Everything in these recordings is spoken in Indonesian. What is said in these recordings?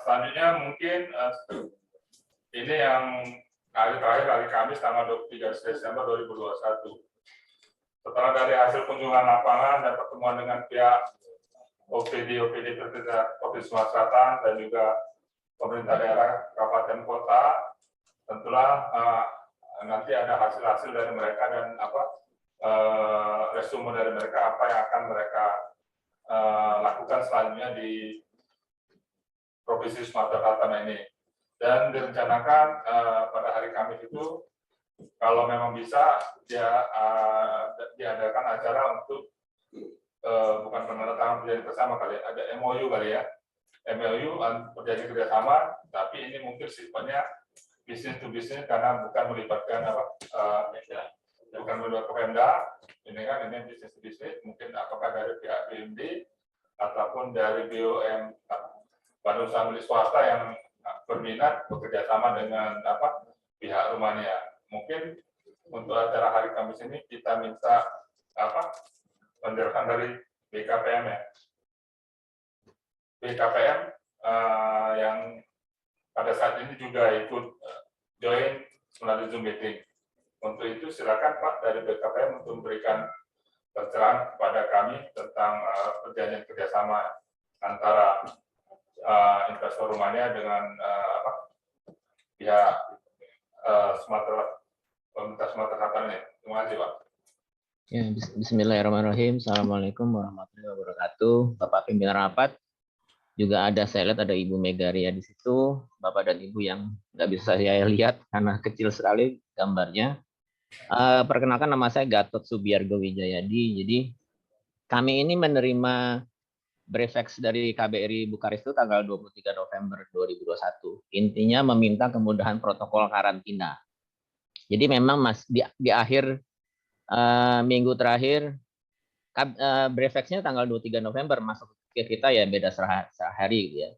Selanjutnya mungkin ini yang hari Kamis tanggal 23 Desember 2021. Setelah dari hasil kunjungan lapangan dan pertemuan dengan pihak OPD Provinsi Sumatera Selatan dan juga pemerintah daerah, kabupaten, kota, tentulah nanti ada hasil-hasil dari mereka dan resume dari mereka apa yang akan mereka lakukan selanjutnya di Provinsi Sumatera Selatan ini. Dan direncanakan pada hari Kamis itu, kalau memang bisa, diadakan acara untuk bukan penandatangan perjanjian bersama kali, ada MOU kali ya, MOU perjanjian kerjasama, tapi ini mungkin sifatnya bisnis to bisnis karena bukan melibatkan bukan melibatkan Pemda, ini kan ini bisnis to bisnis, mungkin apakah dari pihak BUMD ataupun dari BUM badan usaha milik swasta yang berminat bekerja sama dengan pihak Rumania. Mungkin untuk acara hari Kamis ini kita minta penjelasan dari BKPM ya. BKPM yang pada saat ini juga ikut join melalui Zoom meeting. Untuk itu silakan Pak dari BKPM untuk memberikan pencerahan kepada kami tentang perjanjian kerjasama antara investor Rumania dengan pihak pemerintah Sumatera Selatan ini. Terima kasih Pak. Ya, Bismillahirrahmanirrahim. Assalamualaikum warahmatullahi wabarakatuh. Bapak pimpinan rapat, juga ada saya lihat ada Ibu Megaria di situ, Bapak dan Ibu yang nggak bisa saya lihat karena kecil sekali gambarnya. Perkenalkan, nama saya Gatot Subiargo Wijayadi. Jadi kami ini menerima Briefex dari KBRI Bukares itu tanggal 23 November 2021. Intinya meminta kemudahan protokol karantina. Jadi memang di akhir minggu terakhir Briefex-nya tanggal 23 November masuk ke kita ya beda sehari gitu ya.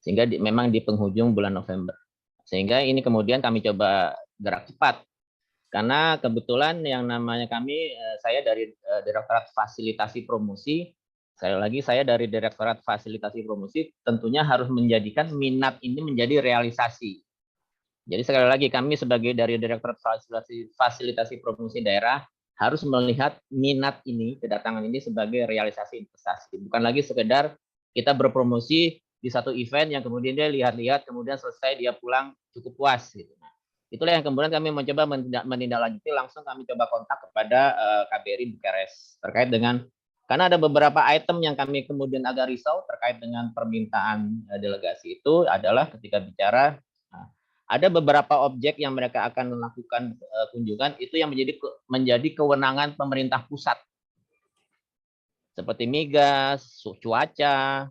Sehingga memang di penghujung bulan November. Sehingga ini kemudian kami coba gerak cepat. Karena kebetulan yang namanya saya dari Direktorat Fasilitasi Promosi. Sekali lagi saya dari Direktorat Fasilitasi Promosi tentunya harus menjadikan minat ini menjadi realisasi. Jadi sekali lagi kami sebagai dari Direktorat Fasilitasi Promosi Daerah harus melihat minat ini, kedatangan ini sebagai realisasi investasi. Bukan lagi sekedar kita berpromosi di satu event yang kemudian dia lihat-lihat, kemudian selesai dia pulang cukup puas. Gitu. Nah, itulah yang kemudian kami mencoba menindaklanjuti, langsung kami coba kontak kepada KBRI Bukares terkait dengan, karena ada beberapa item yang kami kemudian agak risau terkait dengan permintaan delegasi itu adalah ketika bicara ada beberapa objek yang mereka akan melakukan kunjungan itu yang menjadi kewenangan pemerintah pusat. Seperti migas, cuaca,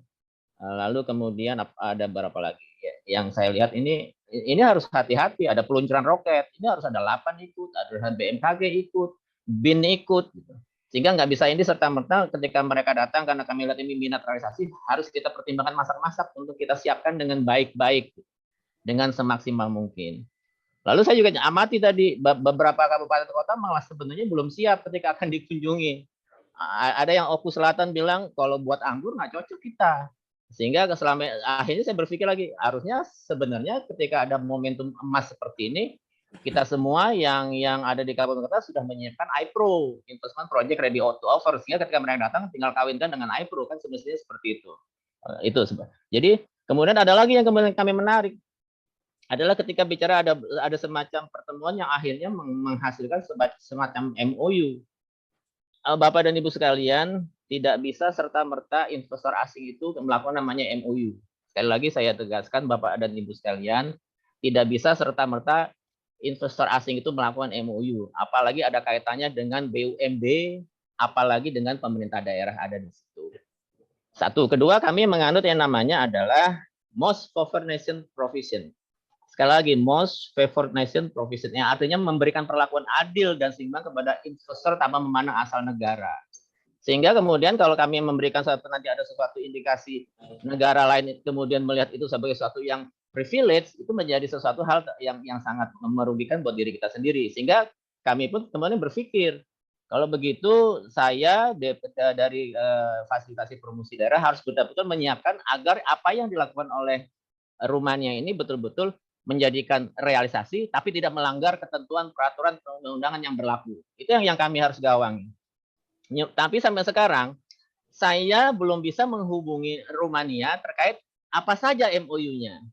lalu kemudian ada berapa lagi yang saya lihat ini harus hati-hati, ada peluncuran roket, ini harus ada 8 ikut, ada BMKG ikut, BIN ikut gitu. Sehingga nggak bisa ini serta-merta ketika mereka datang karena kami lihat ini minat realisasi, harus kita pertimbangkan masak-masak untuk kita siapkan dengan baik-baik dengan semaksimal mungkin. Lalu saya juga amati tadi beberapa kabupaten kota malah sebenarnya belum siap ketika akan dikunjungi. Ada yang Oku Selatan bilang kalau buat anggur nggak cocok kita. Sehingga akhirnya saya berpikir lagi, harusnya sebenarnya ketika ada momentum emas seperti ini, kita semua yang ada di kabupaten kota sudah menyiapkan iPro, Investment Project Ready to Offer, sehingga ketika mereka datang tinggal kawinkan dengan iPro, kan semestinya seperti itu. Jadi kemudian ada lagi yang kemudian kami menarik, adalah ketika bicara ada semacam pertemuan yang akhirnya menghasilkan semacam MOU. Bapak dan Ibu sekalian, tidak bisa serta-merta investor asing itu melakukan namanya MOU. Sekali lagi saya tegaskan Bapak dan Ibu sekalian, tidak bisa serta-merta investor asing itu melakukan MOU. Apalagi ada kaitannya dengan BUMD, apalagi dengan pemerintah daerah ada di situ. Satu. Kedua, kami menganut yang namanya adalah Most Favored Nation Provision. Sekali lagi, Most Favored Nation Provision, yang artinya memberikan perlakuan adil dan seimbang kepada investor tanpa memandang asal negara. Sehingga kemudian kalau kami memberikan nanti ada sesuatu indikasi negara lain kemudian melihat itu sebagai sesuatu yang privilege, itu menjadi sesuatu hal yang sangat merugikan buat diri kita sendiri. Sehingga kami pun kemudian berpikir, Kalau begitu, saya dari fasilitasi promosi daerah harus betul-betul menyiapkan agar apa yang dilakukan oleh Rumania ini betul-betul menjadikan realisasi, tapi tidak melanggar ketentuan peraturan perundang-undangan yang berlaku. Itu yang kami harus gawangi. Tapi sampai sekarang, saya belum bisa menghubungi Rumania terkait apa saja MOU-nya.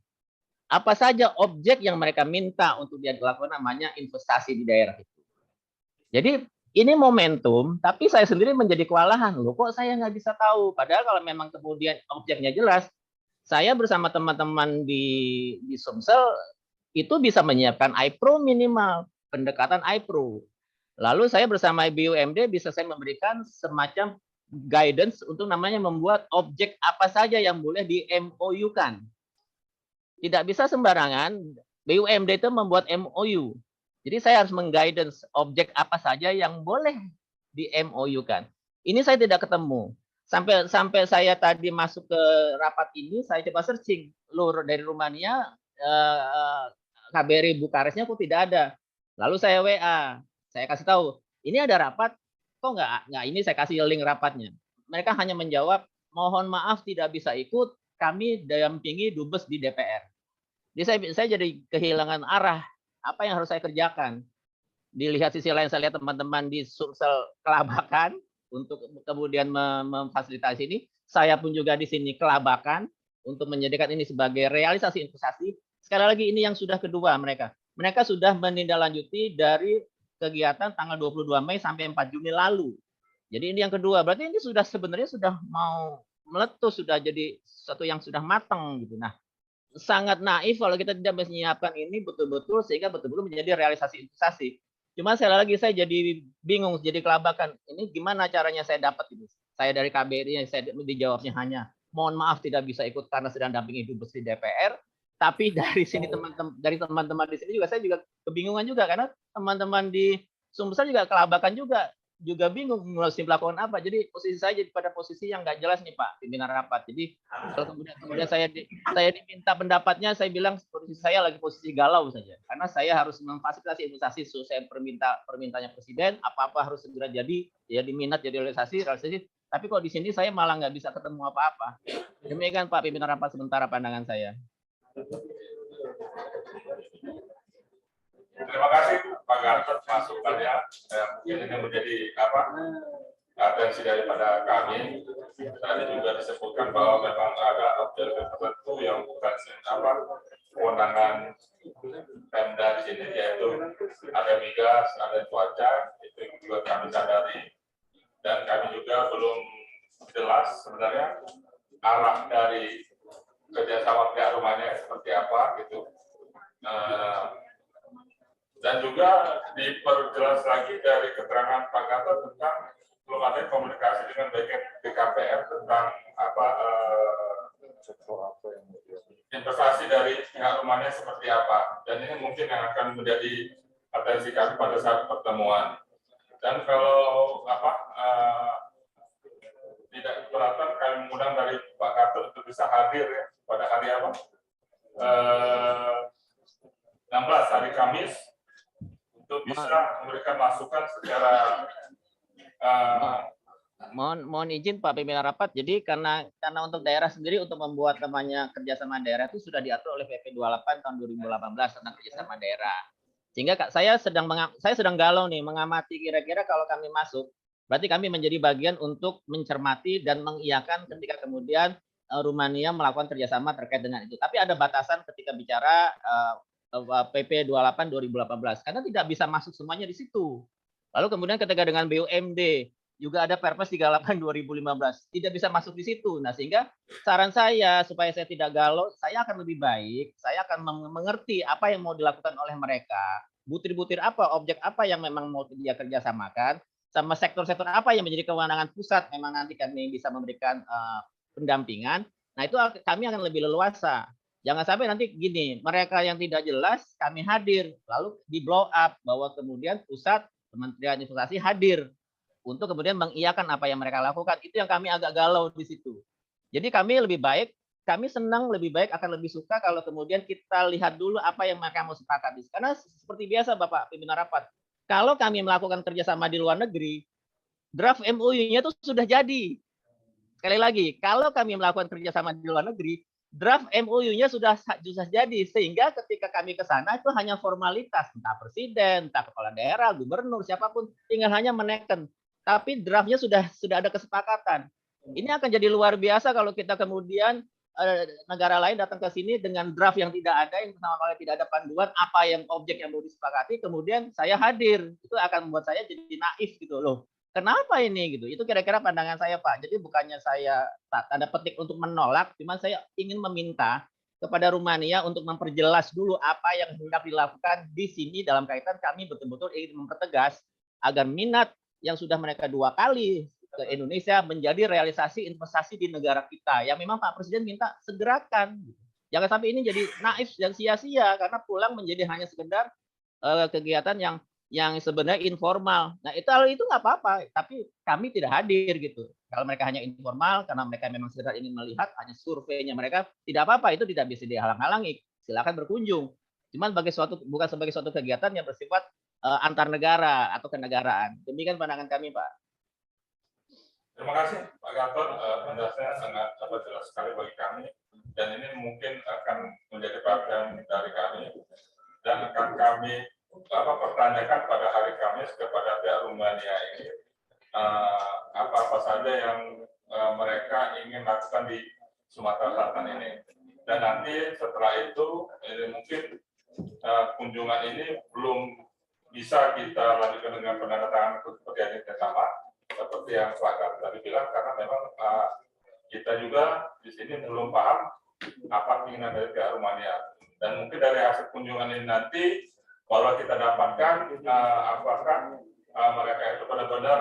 Apa saja objek yang mereka minta untuk dilakukan namanya investasi di daerah itu. Jadi ini momentum, tapi saya sendiri menjadi kewalahan. Loh, kok saya nggak bisa tahu? Padahal kalau memang kemudian objeknya jelas, saya bersama teman-teman di Sumsel itu bisa menyiapkan iPro minimal, pendekatan iPro. Lalu saya bersama BUMD bisa saya memberikan semacam guidance untuk namanya membuat objek apa saja yang boleh di MOU-kan. Tidak bisa sembarangan BUMD itu membuat MOU. Jadi saya harus mengguidance objek apa saja yang boleh di MOU-kan. Ini saya tidak ketemu. Sampai saya tadi masuk ke rapat ini, saya coba searching. Loh, dari Rumania, KBRI Bukaresnya kok tidak ada. Lalu saya WA, saya kasih tahu, ini ada rapat, kok nggak ini saya kasih link rapatnya. Mereka hanya menjawab, mohon maaf tidak bisa ikut, kami dampingi dubes di DPR. Jadi saya jadi kehilangan arah, apa yang harus saya kerjakan. Dilihat sisi lain, saya lihat teman-teman di Sumsel kelabakan untuk kemudian memfasilitasi ini. Saya pun juga di sini kelabakan untuk menjadikan ini sebagai realisasi investasi. Sekali lagi ini yang sudah kedua mereka. Mereka sudah menindaklanjuti dari kegiatan tanggal 22 Mei sampai 4 Juni lalu. Jadi ini yang kedua. Berarti ini sudah sebenarnya sudah mau meletus, sudah jadi sesuatu yang sudah matang gitu. Nah, sangat naif kalau kita tidak menyiapkan ini betul-betul sehingga betul-betul menjadi realisasi investasi. Cuma sekali lagi saya jadi bingung, jadi kelabakan. Ini gimana caranya saya dapat itu? Saya dari KBRI, saya dijawabnya hanya mohon maaf tidak bisa ikut karena sedang dampingi dubes di DPR. Tapi dari sini teman-teman di sini juga saya juga kebingungan juga karena teman-teman di Sumsel juga kelabakan juga bingung mesti melakukan apa. Jadi posisi saya jadi pada posisi yang nggak jelas nih Pak, pimpinan rapat. Jadi kalau kemudian saya diminta pendapatnya, saya bilang posisi saya lagi posisi galau saja. Karena saya harus memfasilitasi investasi sesuai permintaannya Presiden, apa-apa harus segera jadi diminat jadi realisasi. Tapi kok di sini saya malah nggak bisa ketemu apa-apa. Demikian Pak pimpinan rapat sementara pandangan saya. Terima kasih Pak Gatot masukannya. Mungkin ini menjadi atensi daripada kami. Tadi juga disebutkan bahwa memang ada objek tertentu yang bukan kewenangan Pemda di sini, yaitu ada migas, ada cuaca, itu juga kami sadari. Dan kami juga belum jelas sebenarnya arah dari kerjasama pihak rumahnya seperti apa gitu. Dan juga diperjelas lagi dari keterangan Pak Gatot tentang belum ada komunikasi dengan BKPR tentang investasi dari pihak rumahnya seperti apa. Dan ini mungkin yang akan menjadi atensi kami pada saat pertemuan. Dan kalau tidak keberatan, kami mengundang dari Pak Gatot untuk bisa hadir ya pada hari 16 hari Kamis untuk bisa memberikan masukan secara mohon izin Pak pimpinan rapat. Jadi karena untuk daerah sendiri untuk membuat namanya kerjasama daerah itu sudah diatur oleh PP 28 tahun 2018 tentang kerjasama daerah. Sehingga saya sedang galau nih mengamati kira-kira kalau kami masuk, berarti kami menjadi bagian untuk mencermati dan mengiyakan ketika kemudian Rumania melakukan kerjasama terkait dengan itu. Tapi ada batasan ketika bicara PP 28 2018 karena tidak bisa masuk semuanya di situ. Lalu kemudian ketika dengan BUMD juga ada Perpres 38 2015 tidak bisa masuk di situ. Nah, sehingga saran saya supaya saya tidak galau, saya akan lebih baik, saya akan mengerti apa yang mau dilakukan oleh mereka, butir-butir apa, objek apa yang memang mau dia kerjasamakan, sama sektor-sektor apa yang menjadi kewenangan pusat memang nanti kami bisa memberikan pendampingan. Nah, itu kami akan lebih leluasa. Jangan sampai nanti gini, mereka yang tidak jelas kami hadir, lalu di blow up bahwa kemudian pusat Kementerian Investasi hadir untuk kemudian mengiyakan apa yang mereka lakukan. Itu yang kami agak galau di situ. Jadi kami lebih baik, kami senang lebih baik akan lebih suka kalau kemudian kita lihat dulu apa yang mereka mau sepakati. Karena seperti biasa Bapak pimpinan rapat, kalau kami melakukan kerjasama di luar negeri, draft MOU-nya itu sudah jadi. Sekali lagi, kalau kami melakukan kerjasama di luar negeri, draft MOU-nya sudah jadi, sehingga ketika kami ke sana itu hanya formalitas, entah presiden, entah kepala daerah, gubernur, siapapun, tinggal hanya meneken. Tapi draftnya sudah ada kesepakatan. Ini akan jadi luar biasa kalau kita kemudian negara lain datang ke sini dengan draft yang tidak ada, yang pertama kali tidak ada panduan apa yang objek yang mau disepakati, kemudian saya hadir, itu akan membuat saya jadi naif gitu loh. Kenapa ini gitu? Itu kira-kira pandangan saya, Pak. Jadi bukannya saya tanda petik untuk menolak, cuma saya ingin meminta kepada Rumania untuk memperjelas dulu apa yang hendak dilakukan di sini dalam kaitan kami betul-betul ingin mempertegas agar minat yang sudah mereka 2 kali ke Indonesia menjadi realisasi investasi di negara kita. Yang memang Pak Presiden minta segerakan. Jangan sampai ini jadi naif dan sia-sia karena pulang menjadi hanya sekedar kegiatan yang sebenarnya informal. Nah, itu nggak apa-apa, tapi kami tidak hadir gitu. Kalau mereka hanya informal karena mereka memang sekedar ingin melihat hanya surveinya mereka, tidak apa-apa, itu tidak bisa dihalang-halangi. Silakan berkunjung. Cuman bukan sebagai suatu kegiatan yang bersifat antar negara atau kenegaraan. Demikian pandangan kami, Pak. Terima kasih Pak Gatot, penjelasannya sangat jelas sekali bagi kami, dan ini mungkin akan menjadi bagian dari kami, dan akan kami pertanyakan pada hari Kamis kepada pihak Rumania ini apa-apa saja yang mereka ingin lakukan di Sumatera Selatan ini. Dan nanti setelah itu mungkin kunjungan ini belum bisa kita lanjutkan dengan penandatanganan perjanjian kerjasama seperti yang Pak Gatot tadi bilang, karena memang kita juga di sini belum paham apa keinginan dari pihak Rumania. Dan mungkin dari hasil kunjungan ini nanti kalau kita dapatkan apakah mereka itu benar-benar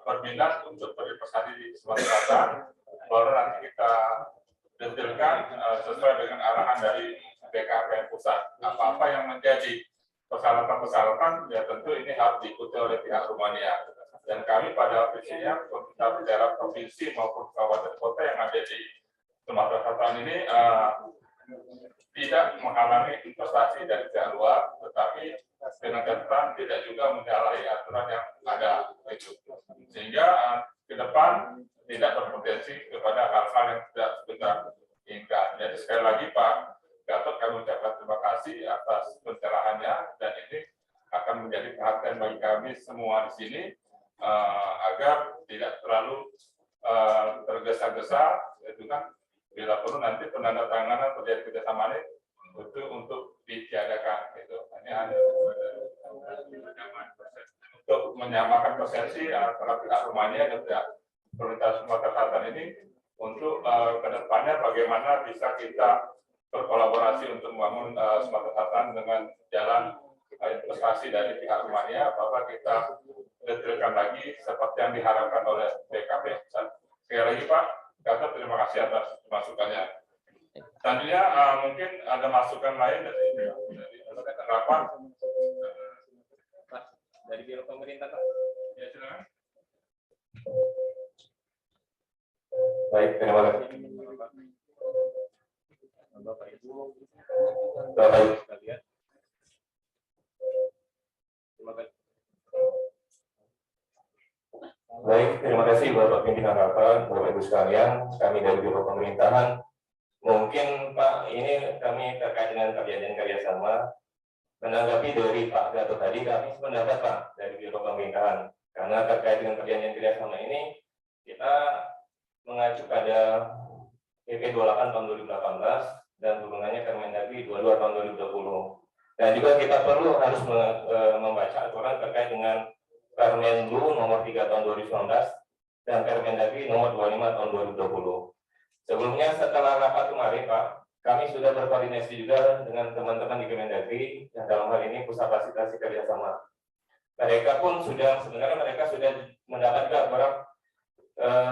berminat untuk berinvestasi di Sumatera Selatan, baru nanti kita detailkan sesuai dengan arahan dari BKPM pusat. Apa-apa yang menjadi persyaratan-persyaratan, ya tentu ini harus diikuti oleh pihak Rumania. Dan kami pada prinsipnya pemerintah daerah provinsi maupun kabupaten kota yang ada di Sumatera Selatan ini tidak menghalangi investasi dari pihak luar, tetapi dengan catatan tidak juga menyalahi aturan yang ada itu, sehingga ke depan tidak berpotensi kepada hal-hal yang tidak kita inginkan. Jadi sekali lagi Pak Gatot, kami ucapkan terima kasih atas pencerahannya, dan ini akan menjadi perhatian bagi kami semua di sini agar tidak terlalu tergesa-gesa, itu kan bila perlu nanti penandatanganan perjanjian kerjasama ini untuk ditiadakan gitu. Ini hanya untuk menyamakan persepsi antara pihak Rumania dan pihak pemerintah Sumatera Selatan ini untuk kedepannya bagaimana bisa kita berkolaborasi untuk membangun Sumatera Selatan dengan jalan investasi dari pihak Rumania, bahwa kita detailkan lagi seperti yang diharapkan oleh BKP. Sekali lagi Pak Gatot, terima kasih atas masukannya. Selanjutnya mungkin ada masukan lain dari rapat dari Biro Pemerintah, Pak. Ya, silakan. Baik, terima kasih. Bapak Ibu, Bapak sekalian. Terima kasih. Baik, terima kasih Bapak Pimpinan Rapat, Bapak Ibu sekalian. Kami dari Biro Pemerintahan, mungkin Pak, ini kami terkait dengan perjanjian kerjasama. Menanggapi dari Pak Gatot tadi, kami sependapat Pak dari Biro Pemerintahan, karena terkait dengan perjanjian kerjasama ini kita mengacu pada PP 28 tahun 2018 dan turunannya Permendagri 22 tahun 2020. Dan juga kita perlu harus membaca aturan terkait dengan Permenlu nomor 3 tahun 2019 dan Permendagri nomor 25 tahun 2020. Sebelumnya setelah rapat kemarin Pak, kami sudah berkoordinasi juga dengan teman-teman di Kemendagri yang dalam hal ini Pusat Fasilitasi Kerjasama. Mereka pun sebenarnya mereka sudah mendapatkan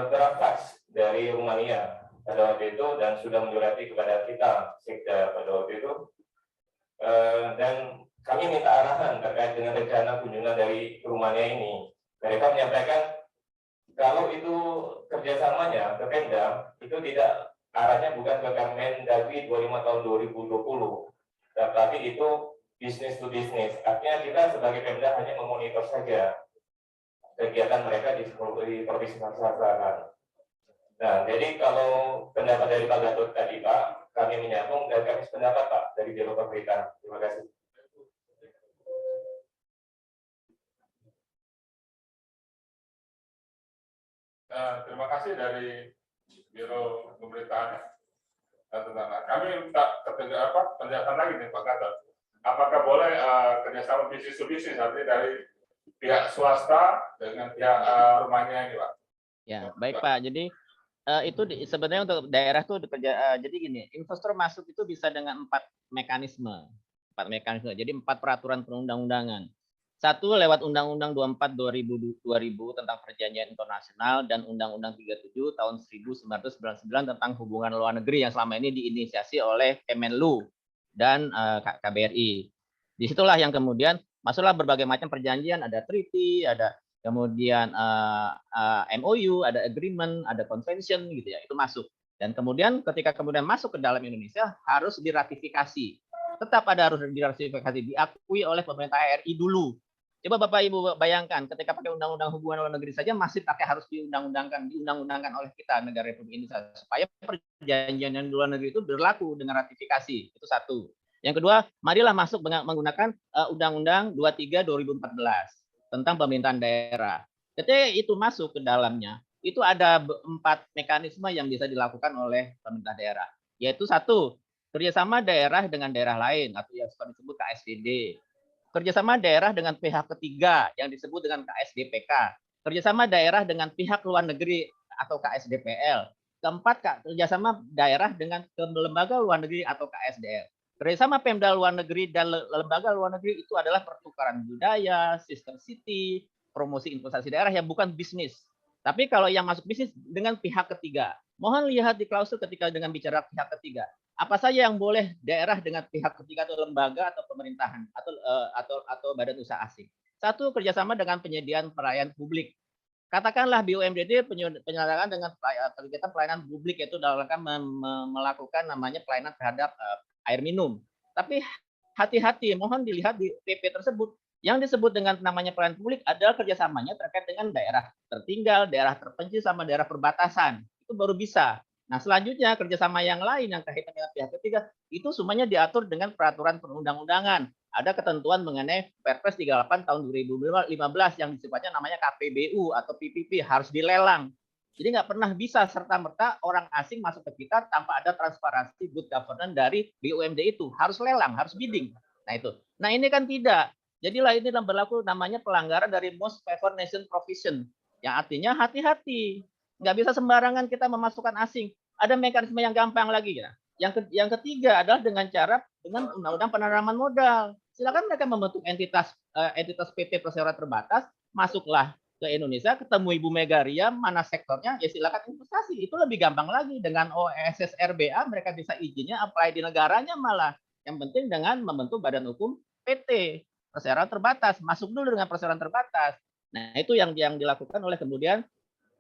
draft fax dari Rumania pada waktu itu dan sudah menyurati kepada kita Sekda pada waktu itu. Dan kami minta arahan terkait dengan rencana kunjungan dari Rumania ini. Mereka menyampaikan kalau itu kerjasamanya ke Pemda itu tidak arahnya bukan ke Permendagri 25 tahun 2020, tapi itu bisnis to bisnis. Artinya kita sebagai Pemda hanya memonitor saja kegiatan mereka di Provinsi Sumatera Selatan. Nah, jadi kalau pendapat dari Pak Gatot tadi, Pak, kami menyambung dan kami sependapat, Pak, dari Biro Pemerintah. Terima kasih. Terima kasih dari Biro Pemerintahan. Kami minta penjelasan lagi nih Pak Gatot. Apakah boleh kerjasama bisnis to bisnis nanti dari pihak swasta dengan pihak rumahnya ini, Pak? Ya, baik Pak. Jadi itu sebenarnya untuk daerah tuh jadi gini, investor masuk itu bisa dengan 4 mekanisme. 4 mekanisme. Jadi 4 peraturan perundang-undangan. Satu lewat Undang-Undang 24 2000 tentang perjanjian internasional dan Undang-Undang 37 tahun 1999 tentang hubungan luar negeri yang selama ini diinisiasi oleh Kemenlu dan KBRI. Disitulah yang kemudian masuklah berbagai macam perjanjian, ada treaty, ada kemudian MOU, ada agreement, ada convention gitu ya, itu masuk. Dan kemudian ketika kemudian masuk ke dalam Indonesia harus diratifikasi. Tetap harus diratifikasi, diakui oleh pemerintah RI dulu. Coba Bapak Ibu bayangkan ketika pakai undang-undang hubungan luar negeri saja masih pakai harus diundang-undangkan oleh kita negara Republik Indonesia supaya perjanjian yang di luar negeri itu berlaku dengan ratifikasi. Itu satu. Yang kedua, marilah masuk menggunakan Undang-Undang 23 2014 tentang pemerintahan daerah. Ketika itu masuk ke dalamnya, itu ada 4 mekanisme yang bisa dilakukan oleh pemerintah daerah. Yaitu satu, kerjasama daerah dengan daerah lain atau yang disebut KSDD. Kerjasama daerah dengan pihak ketiga yang disebut dengan KSDPK. Kerjasama daerah dengan pihak luar negeri atau KSDPL. Keempat, kerjasama daerah dengan lembaga luar negeri atau KSDL. Kerjasama Pemda luar negeri dan lembaga luar negeri itu adalah pertukaran budaya, sister city, promosi investasi daerah yang bukan bisnis. Tapi kalau yang masuk bisnis dengan pihak ketiga, mohon lihat di klausul ketika dengan bicara pihak ketiga. Apa saja yang boleh daerah dengan pihak ketiga atau lembaga atau pemerintahan atau badan usaha asing. Satu, kerjasama dengan penyediaan pelayanan publik. Katakanlah BUMD penyelenggaraan dengan kegiatan pelayanan publik yaitu dalam rangka melakukan namanya pelayanan terhadap air minum. Tapi hati-hati, mohon dilihat di PP tersebut. Yang disebut dengan namanya pelayanan publik adalah kerjasamanya terkait dengan daerah tertinggal, daerah terpencil, sama daerah perbatasan. Itu baru bisa. Nah, selanjutnya kerjasama yang lain yang kaitan dengan pihak ketiga itu semuanya diatur dengan peraturan perundang-undangan. Ada ketentuan mengenai Perpres 38 tahun 2015 yang sifatnya namanya KPBU atau PPP harus dilelang. Jadi nggak pernah bisa serta-merta orang asing masuk ke kita tanpa ada transparansi good governance dari BUMD itu. Harus lelang, harus bidding. Nah itu. Nah ini kan tidak. Jadilah ini berlaku namanya pelanggaran dari Most Favored Nation Provision. Yang artinya hati-hati. Nggak bisa sembarangan kita memasukkan asing. Ada mekanisme yang gampang lagi ya. Yang ketiga adalah dengan undang-undang penanaman modal. Silakan mereka membentuk entitas PT Perseroan Terbatas, masuklah ke Indonesia, ketemu Ibu Mega Ria, mana sektornya, ya silakan investasi. Itu lebih gampang lagi dengan OSSRBA, mereka bisa izinnya apply di negaranya malah. Yang penting dengan membentuk badan hukum PT Perseroan Terbatas, masuk dulu dengan Perseroan Terbatas. Nah itu yang dilakukan oleh kemudian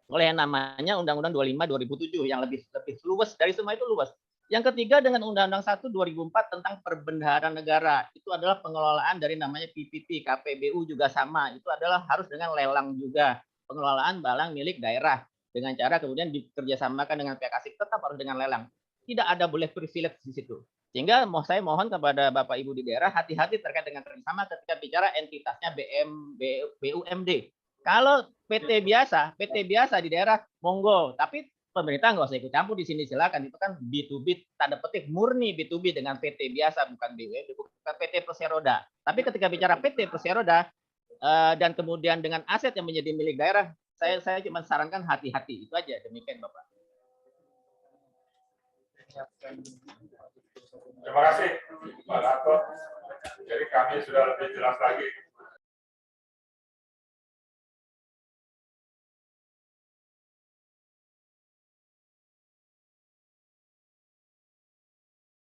oleh yang namanya Undang-Undang 25 2007 yang lebih luas dari semua itu luas. Yang ketiga dengan Undang-Undang 1 2004 tentang perbendaharaan negara. Itu adalah pengelolaan dari namanya PPP, KPBU juga sama. Itu adalah harus dengan lelang juga. Pengelolaan barang milik daerah dengan cara kemudian dikerjasamakan dengan pihak asing tetap harus dengan lelang. Tidak ada boleh privilege di situ. Sehingga saya mohon kepada Bapak Ibu di daerah hati-hati terkait dengan kerjasama ketika bicara entitasnya BUMD. Kalau PT biasa di daerah monggo, tapi pemerintah nggak usah ikut campur di sini, silakan. Itu kan B2B tanda petik murni B2B dengan PT biasa, bukan BUMD, bukan PT Perseroda. Tapi ketika bicara PT Perseroda dan kemudian dengan aset yang menjadi milik daerah, saya cuma sarankan hati-hati. Itu aja, demikian Bapak. Terima kasih Pak Gatot. Jadi kami sudah lebih jelas lagi